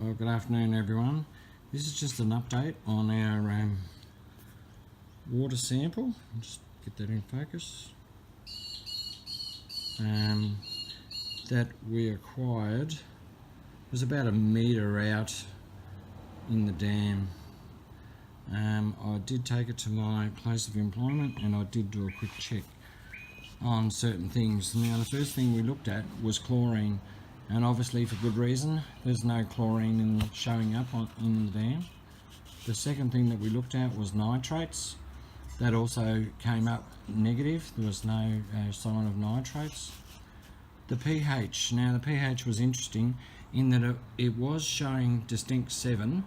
Well, good afternoon everyone. This is just an update on our water sample. Just get that in focus. That we acquired. It was about a metre out in the dam. I did take it to my place of employment and I did do a quick check on certain things. Now the first thing we looked at was chlorine, and obviously for good reason. There's no chlorine showing up in the dam. The second thing that we looked at was nitrates. That also came up negative. There was no sign of nitrates. The pH. Now the pH was interesting in that it was showing distinct 7,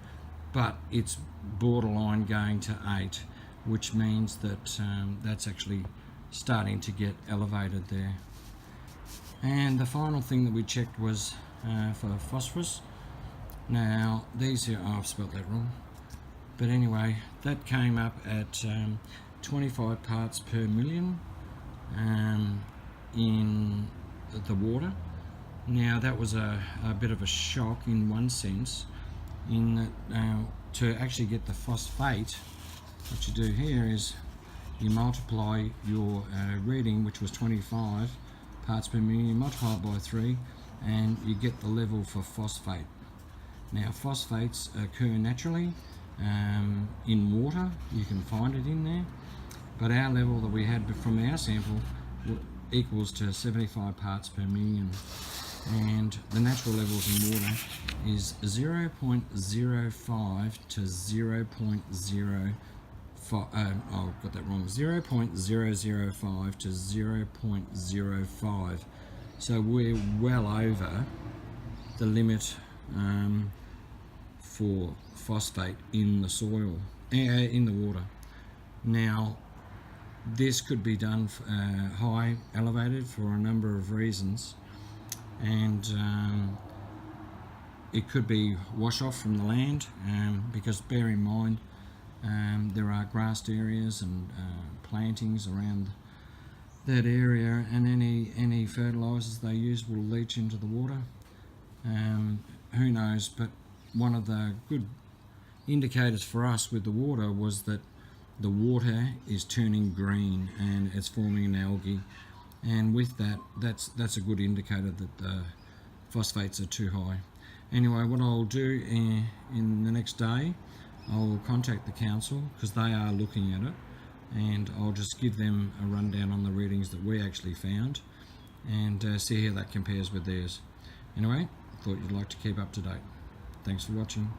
but it's borderline going to 8, which means that that's actually starting to get elevated there. And the final thing that we checked was for phosphorus. Now these here, oh, I've spelt that wrong, but anyway, that came up at 25 parts per million in the water. Now that was a bit of a shock in one sense, in that to actually get the phosphate, what you do here is you multiply your reading, which was 25 parts per million, you multiply it by 3 and you get the level for phosphate. Now phosphates occur naturally in water, you can find it in there, but our level that we had from our sample equals to 75 parts per million, and the natural levels in water is 0.05 to 0.0. I've got that wrong, 0.005 to 0.05. So we're well over the limit for phosphate in the soil, in the water. Now this could be done high, elevated, for a number of reasons, and it could be wash off from the land, because bear in mind there are grassed areas and plantings around that area, and any fertilizers they use will leach into the water. Who knows, but one of the good indicators for us with the water was that the water is turning green and it's forming an algae, and with that, that's a good indicator that the phosphates are too high. Anyway, what I'll do in the next day, I'll contact the council because they are looking at it, and I'll just give them a rundown on the readings that we actually found and see how that compares with theirs. Anyway, I thought you'd like to keep up to date. Thanks for watching.